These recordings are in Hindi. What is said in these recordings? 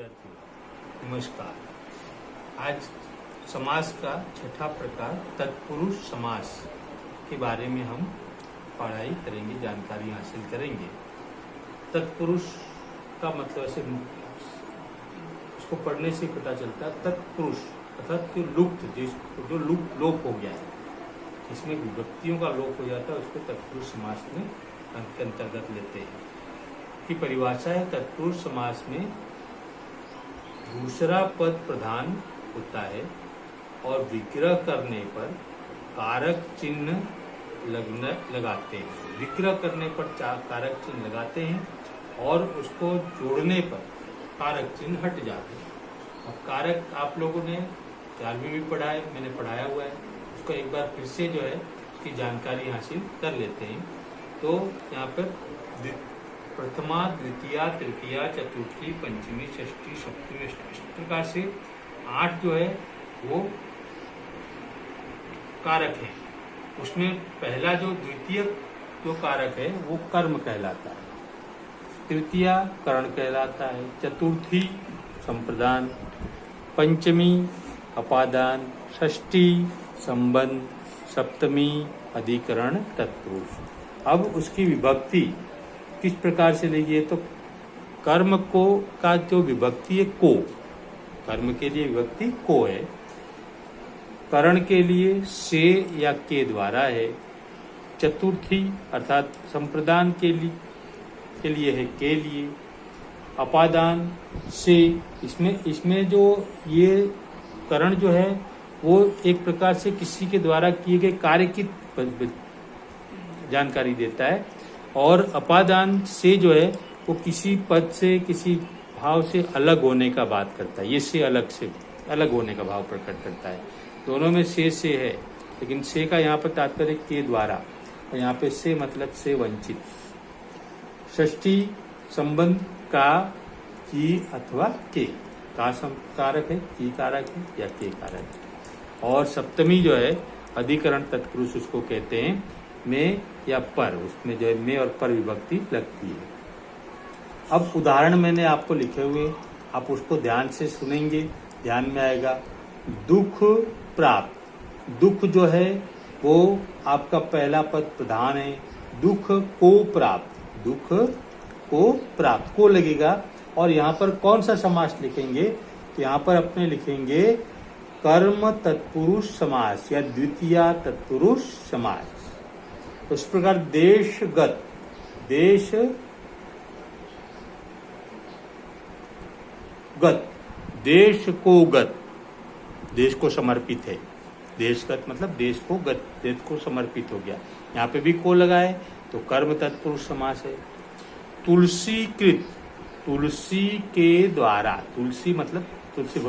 विद्यार्थियों नमस्कार। आज समास का छठा प्रकार तत्पुरुष समास के बारे में हम पढ़ाई करेंगे, जानकारी हासिल करेंगे। तत्पुरुष का मतलब ऐसे उसको पढ़ने से पता चलता है तत्पुरुष अर्थात जो लुप्त, जो लोप हो गया है, इसमें विभक्तियों का लोप हो जाता है, उसको तत्पुरुष समास में अंतर्गत लेते हैं। की परिभाषा है तत्पुरुष समास में दूसरा पद प्रधान होता है और विग्रह करने पर कारक चिन्ह लगाते हैं। विग्रह करने पर कारक चिन्ह लगाते हैं और उसको जोड़ने पर कारक चिन्ह हट जाते हैं। अब कारक आप लोगों ने 4वीं में पढ़ा है, मैंने पढ़ाया हुआ है, उसको एक बार फिर से जो है उसकी जानकारी हासिल कर लेते हैं। तो यहाँ पर प्रथमा, द्वितीया, तृतीया, चतुर्थी, पंचमी, षष्ठी, सप्तमी, अष्टमी, इस प्रकार से 8 जो है वो कारक है। उसमें पहला जो द्वितीय जो कारक है वो कर्म कहलाता है, तृतीया करण कहलाता है, चतुर्थी संप्रदान, पंचमी अपादान, षष्ठी संबंध, सप्तमी अधिकरण तत्पुरुष। अब उसकी विभक्ति किस प्रकार से लेगी है तो कर्म को का जो विभक्ति है को, कर्म के लिए विभक्ति को है, करण के लिए से या के द्वारा है, चतुर्थी अर्थात संप्रदान के लिए है के लिए, अपादान से, इसमें जो ये करण जो है वो एक प्रकार से किसी के द्वारा किए गए कार्य की जानकारी देता है, और अपादान से जो है वो किसी पद से किसी भाव से अलग होने का बात करता है। ये से अलग होने का भाव प्रकट करता है। दोनों में से है, लेकिन से का यहाँ पर तात्पर्य के द्वारा, और यहाँ पे से मतलब से वंचित। षष्ठी संबंध का की अथवा के का कारक है, की कारक है या के कारक है। और सप्तमी जो है अधिकरण तत्पुरुष उसको कहते हैं, में या पर, उसमें जो है में और पर विभक्ति लगती है। अब उदाहरण मैंने आपको लिखे हुए, आप उसको ध्यान से सुनेंगे, ध्यान में आएगा। दुख प्राप्त, दुख जो है वो आपका पहला पद प्रधान है। दुख को प्राप्त, दुख को प्राप्त, को लगेगा। और यहाँ पर कौन सा समास लिखेंगे तो यहाँ पर अपने लिखेंगे कर्म तत्पुरुष समास या द्वितीया तत्पुरुष समास। उस प्रकार देशगत, देश को गत, देश को समर्पित है। देशगत मतलब देश को समर्पित हो गया। यहाँ पे भी को लगाए तो कर्म तत्पुरुष समास है। तुलसीकृत, तुलसी के द्वारा, तुलसी मतलब तुलसी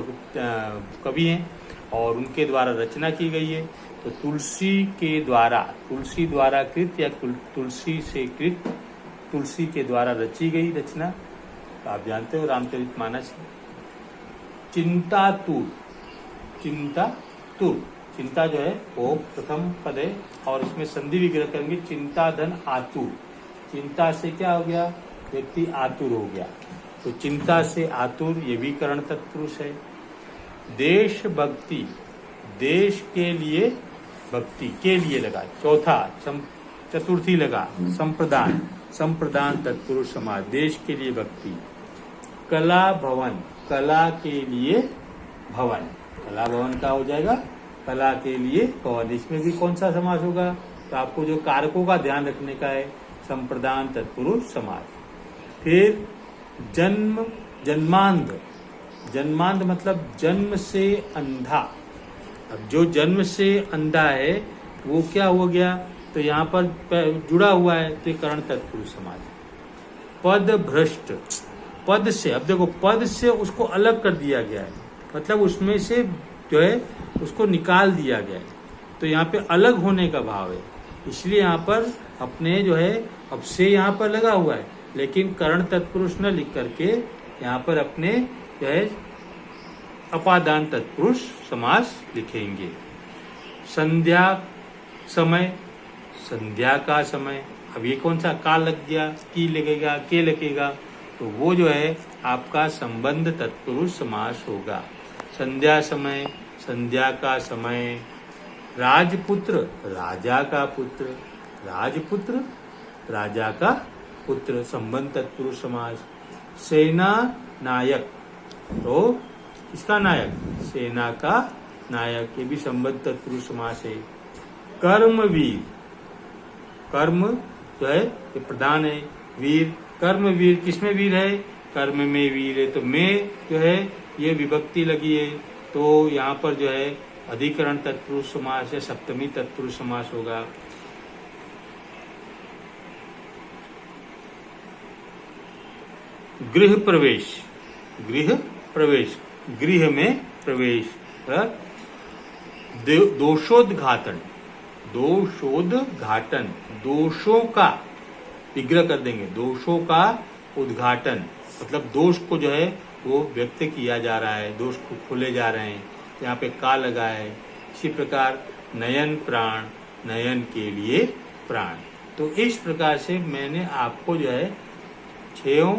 कवि हैं और उनके द्वारा रचना की गई है, तो तुलसी के द्वारा, तुलसी द्वारा कृत या तुलसी से कृत, तुलसी के द्वारा रची गई रचना, तो आप जानते हो रामचरितमानस। चिंतातुर, चिंतातुर, चिंता जो है वो प्रथम पद है और इसमें संधि विग्रह करेंगे चिंता धन आतुर। चिंता से क्या हो गया, व्यक्ति आतुर हो गया, तो चिंता से आतुर, ये भी करण तत्पुरुष है। देश भक्ति, देश के लिए भक्ति के लिए लगा, चौथा चतुर्थी लगा संप्रदान, संप्रदान तत्पुरुष समास, देश के लिए भक्ति। कला भवन, कला के लिए भवन, कला भवन का हो जाएगा कला के लिए भवन। इसमें भी कौन सा समास होगा तो आपको जो कारकों का ध्यान रखने का है, संप्रदान तत्पुरुष समास। फिर जन्म, जन्मांध, जन्मांध मतलब जन्म से अंधा। अब जो जन्म से अंधा है वो क्या हो गया तो यहाँ पर जुड़ा हुआ है, तो करण तत्पुरुष समास। पद भ्रष्ट, पद से, अब देखो पद से उसको अलग कर दिया गया है, मतलब उसमें से जो है उसको निकाल दिया गया है, तो यहाँ पे अलग होने का भाव है, इसलिए यहाँ पर अपने जो है अब से यहाँ पर लगा हुआ है, लेकिन करण तत्पुरुष न लिख करके यहाँ पर अपने जो है अपादान तत्पुरुष समास लिखेंगे। संध्या समय, संध्या का समय, अब ये कौन सा का लग गया, की लगेगा के लगेगा, तो वो जो है आपका संबंध तत्पुरुष समास होगा। संध्या समय, संध्या का समय। राजपुत्र, राजा का पुत्र, राजपुत्र राजा का पुत्र, संबंध तत्पुरुष समास। सेना नायक, तो इसका नायक, सेना का नायक, ये भी संबंध तत्पुरुष समास है। कर्मवीर, कर्म जो है ये प्रधान है, वीर, कर्मवीर किसमें वीर है? कर्म में वीर है, तो में जो है ये विभक्ति लगी है, तो यहाँ पर जो है अधिकरण तत्पुरुष समास या सप्तमी तत्पुरुष समास होगा। गृह प्रवेश, गृह प्रवेश, गृह में प्रवेश। दोषोद्घाटन, दोषोद्घाटन, दोषों का विग्रह कर देंगे, दोषों का उद्घाटन, मतलब दोष को जो है वो व्यक्त किया जा रहा है, दोष को खोले जा रहे हैं, तो यहाँ पे का लगा है। इसी प्रकार नयन प्राण, नयन के लिए प्राण। तो इस प्रकार से मैंने आपको जो है 6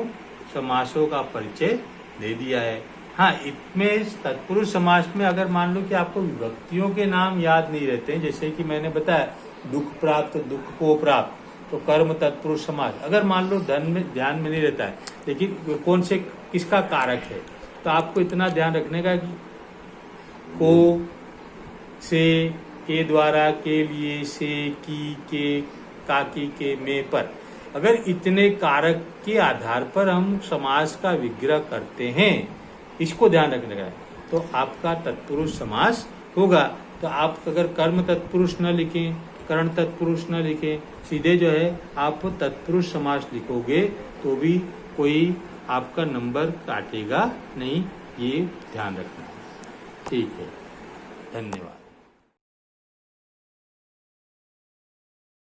समासों का परिचय दे दिया है। हाँ, इसमें तत्पुरुष समास में अगर मान लो कि आपको विभक्तियों के नाम याद नहीं रहते हैं, जैसे कि मैंने बताया दुख प्राप्त, दुख को प्राप्त, तो कर्म तत्पुरुष समास। अगर मान लो ध्यान में नहीं रहता है, लेकिन कौन से किसका कारक है, तो आपको इतना ध्यान रखने का कि को, से, के द्वारा, के लिए, से, की, के, काकी, के, में पर, अगर इतने कारक के आधार पर हम समास का विग्रह करते हैं, इसको ध्यान रखने का है, तो आपका तत्पुरुष समास होगा। तो आप अगर कर्म तत्पुरुष न लिखें, करण तत्पुरुष न लिखें, सीधे जो है आप तत्पुरुष समास लिखोगे तो भी कोई आपका नंबर काटेगा नहीं, ये ध्यान रखना है। ठीक है, धन्यवाद।